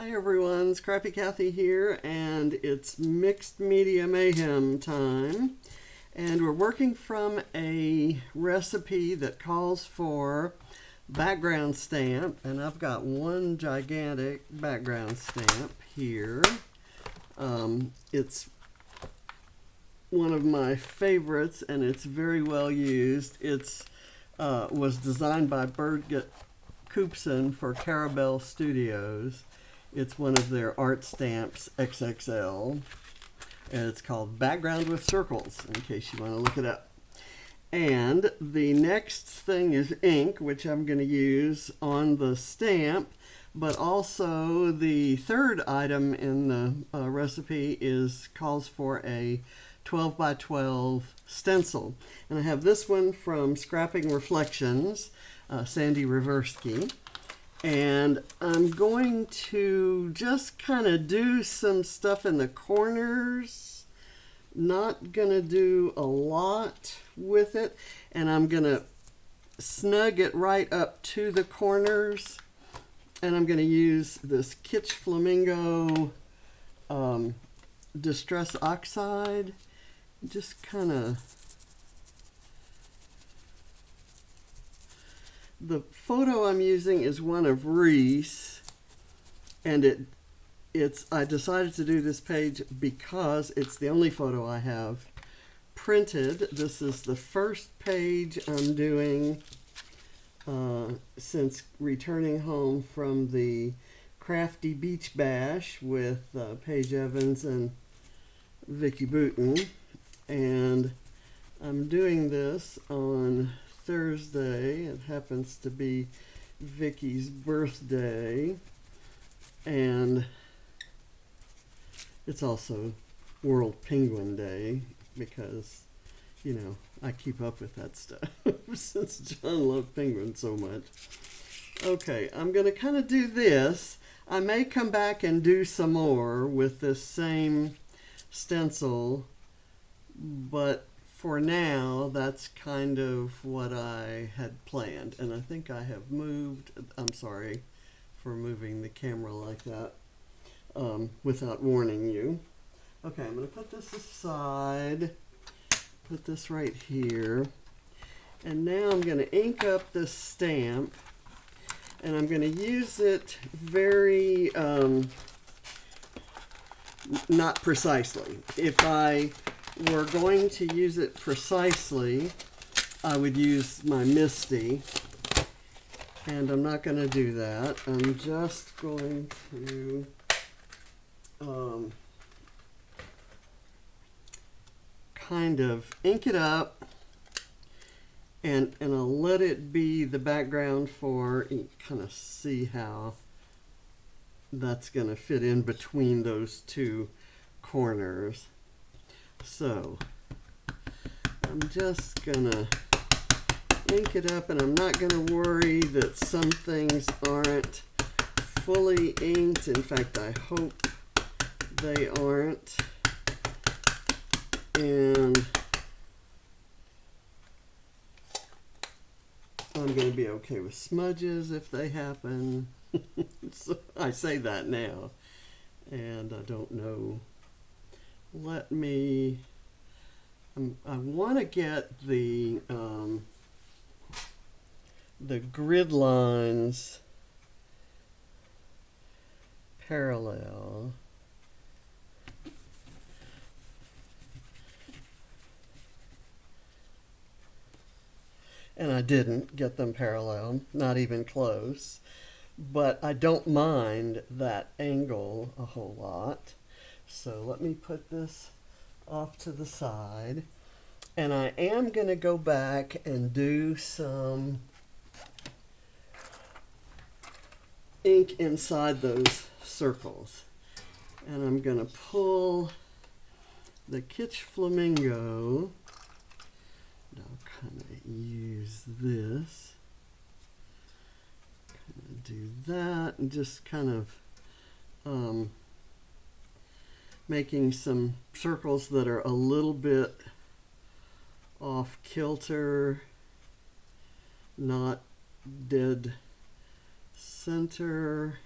Hi everyone, Scrappy Kathy here, and it's Mixed Media Mayhem time. And we're working from a recipe that calls for background stamp, and I've got one gigantic background stamp here. It's one of my favorites, and it's very well used. It's was designed by Birgit Koopsen for Carabelle Studios. It's one of their art stamps, XXL, and it's called Background with Circles, in case you want to look it up. And the next thing is ink, which I'm going to use on the stamp, but also the third item in the recipe calls for a 12 by 12 stencil. And I have this one from Scrapping Reflections, Sandy Reverski. And I'm going to just kind of do some stuff in the corners. Not going to do a lot with it. And I'm going to snug it right up to the corners. And I'm going to use this Kitsch Flamingo Distress Oxide. Just kind of... The photo I'm using is one of Reese, and I decided to do this page because it's the only photo I have printed. This is the first page I'm doing since returning home from the Crafty Beach Bash with Paige Evans and Vicki Booten, and I'm doing this on Thursday. It happens to be Vicky's birthday, and it's also World Penguin Day because, you know, I keep up with that stuff since John loved penguins so much. Okay, I'm going to kind of do this. I may come back and do some more with this same stencil, but for now, that's kind of what I had planned. And I think I have moved, I'm sorry for moving the camera like that without warning you. Okay, I'm going to put this aside, put this right here. And now I'm going to ink up this stamp. And I'm going to use it very, not precisely. If I were going to use it precisely, I would use my Misty, and I'm not going to do that. I'm just going to kind of ink it up, and I'll let it be the background for, you kind of see how that's going to fit in between those two corners. So I'm just gonna ink it up, and I'm not gonna worry that some things aren't fully inked. In fact, I hope they aren't. And I'm gonna be okay with smudges if they happen. So I say that now, and I don't know. Let me, I want to get the grid lines parallel. And I didn't get them parallel, not even close. But I don't mind that angle a whole lot. So let me put this off to the side, and I am going to go back and do some ink inside those circles. And I'm going to pull the Kitsch Flamingo, and I'll kind of use this, kind of do that, and just kind of making some circles that are a little bit off kilter, not dead center.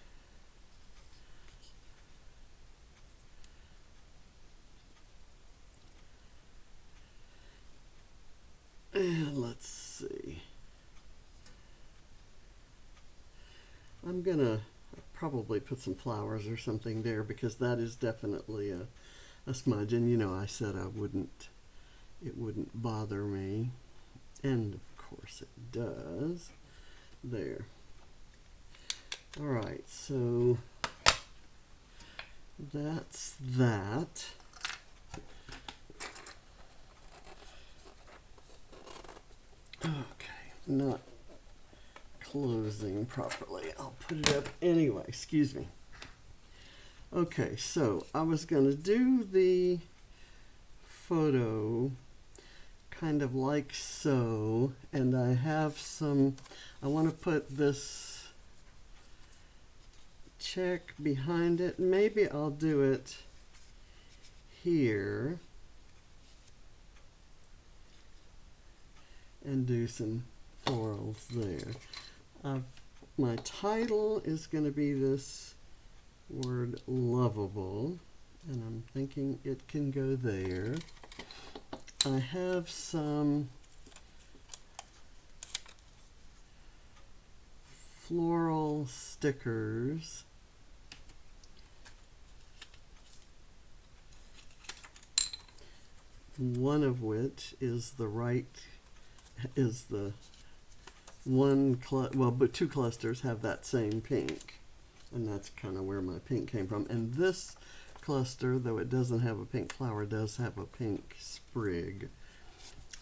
gonna probably put some flowers or something there, because that is definitely a smudge, and you know I said it wouldn't bother me, and of course it does. There. Alright, so that's that. Okay, not closing properly. I'll put it up anyway, excuse me. Okay, so I was going to do the photo kind of like so, and I have some, I want to put this check behind it. Maybe I'll do it here and do some florals there. My title is going to be this word Loveable, and I'm thinking it can go there. I have some floral stickers. One of which is the one, well, but two clusters have that same pink, and that's kind of where my pink came from. And this cluster, though it doesn't have a pink flower, does have a pink sprig.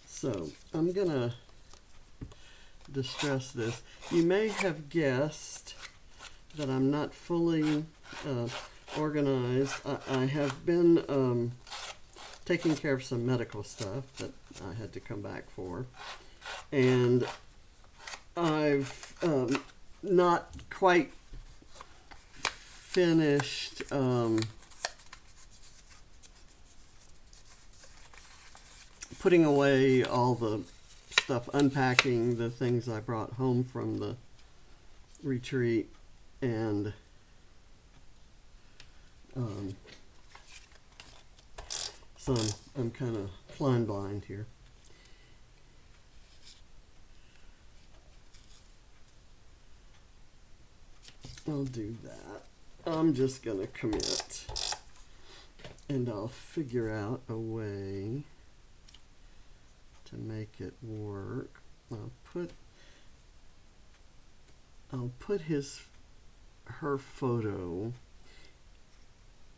So I'm gonna distress this. You may have guessed that I'm not fully organized. I have been taking care of some medical stuff that I had to come back for, and I've not quite finished putting away all the stuff, unpacking the things I brought home from the retreat, and so I'm kind of flying blind here. I'll do that. I'm just going to commit, and I'll figure out a way to make it work. I'll put her photo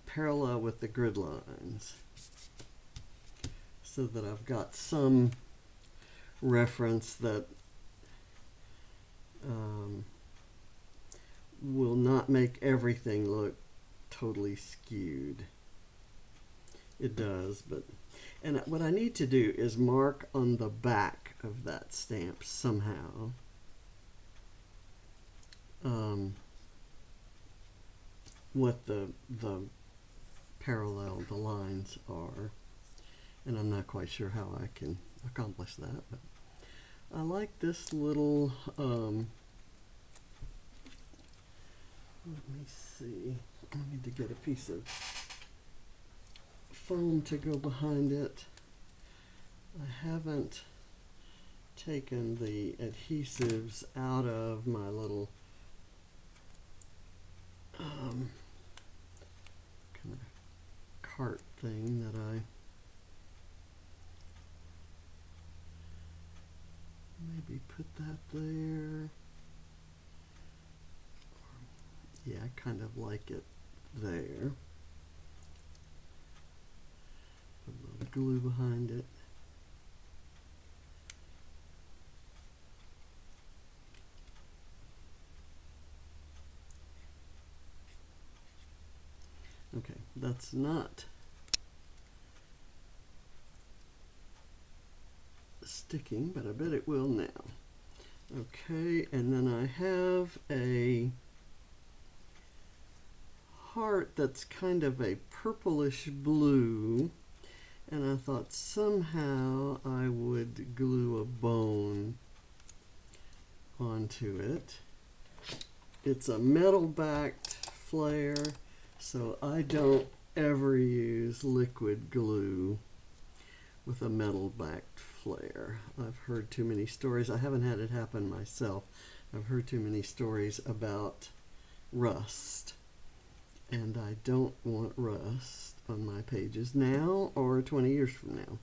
parallel with the grid lines, so that I've got some reference that will not make everything look totally skewed. It does, but, and what I need to do is mark on the back of that stamp somehow what the parallel, the lines are. And I'm not quite sure how I can accomplish that, but I like this little, let me see, I need to get a piece of foam to go behind it. I haven't taken the adhesives out of my little kind of cart thing that I maybe put that there. Yeah, I kind of like it there. Put a little glue behind it. Okay, that's not sticking, but I bet it will now. Okay, and then I have a heart that's kind of a purplish blue, and I thought somehow I would glue a bone onto it. It's a metal-backed flare, so I don't ever use liquid glue with a metal-backed flare. I've heard too many stories. I haven't had it happen myself. I've heard too many stories about rust. And I don't want rust on my pages now or 20 years from now.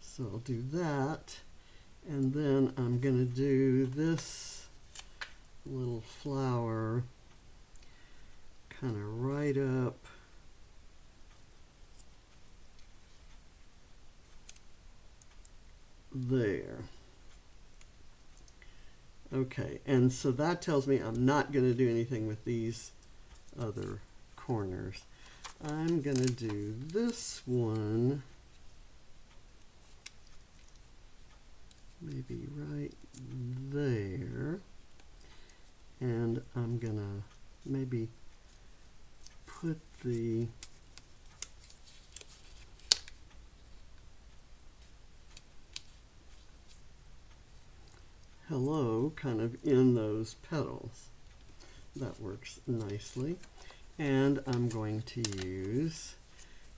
So I'll do that. And then I'm going to do this little flower kind of right up there. Okay, and so that tells me I'm not going to do anything with these other corners. I'm going to do this one maybe right there, and I'm going to maybe put the hello kind of in those petals. That works nicely. And I'm going to use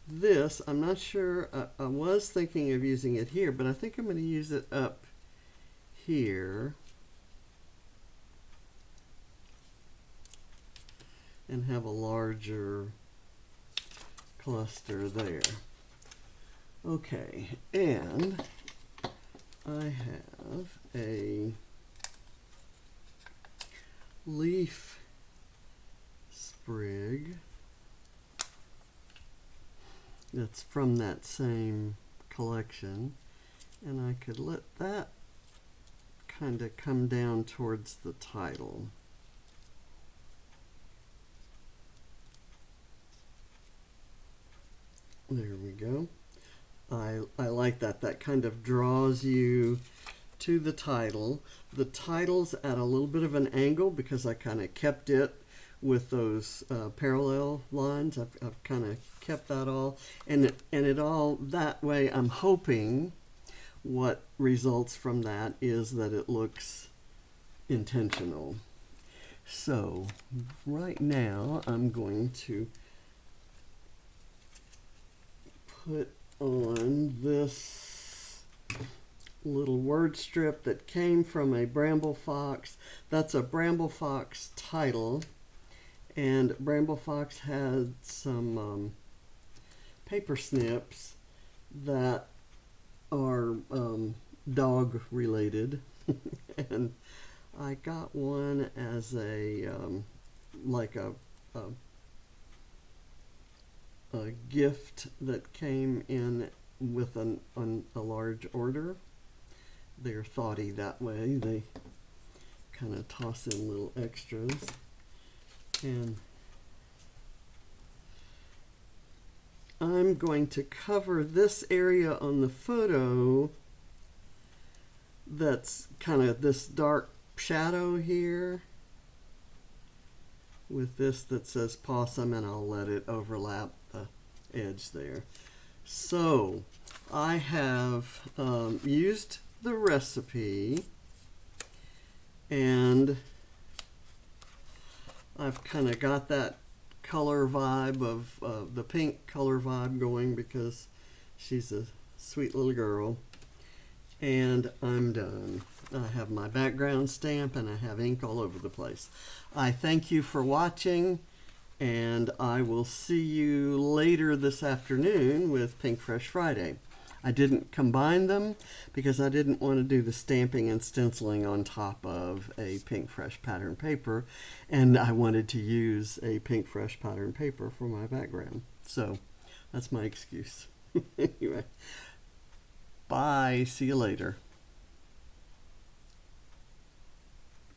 this. I'm not sure, I was thinking of using it here, but I think I'm going to use it up here and have a larger cluster there. Okay, and I have a leaf sprig that's from that same collection, and I could let that kind of come down towards the title. There we go. I like that. That kind of draws you to the title. The title's at a little bit of an angle because I kind of kept it with those parallel lines. I've kind of kept that all, and it all that way. I'm hoping what results from that is that it looks intentional. So right now I'm going to put on this little word strip that came from a Bramble Fox. That's a Bramble Fox title, and Bramble Fox had some paper snips that are dog related and I got one as a like a gift that came in with a large order. They're thoughty that way. They kind of toss in little extras. And I'm going to cover this area on the photo that's kind of this dark shadow here with this that says possum, and I'll let it overlap the edge there. So I have used the recipe, and I've kind of got that color vibe of the pink color vibe going because she's a sweet little girl. And I'm done. I have my background stamp and I have ink all over the place. I thank you for watching, and I will see you later this afternoon with Pink Fresh Friday. I didn't combine them because I didn't want to do the stamping and stenciling on top of a Pink Fresh pattern paper, and I wanted to use a Pink Fresh pattern paper for my background. So that's my excuse. Anyway, bye. See you later.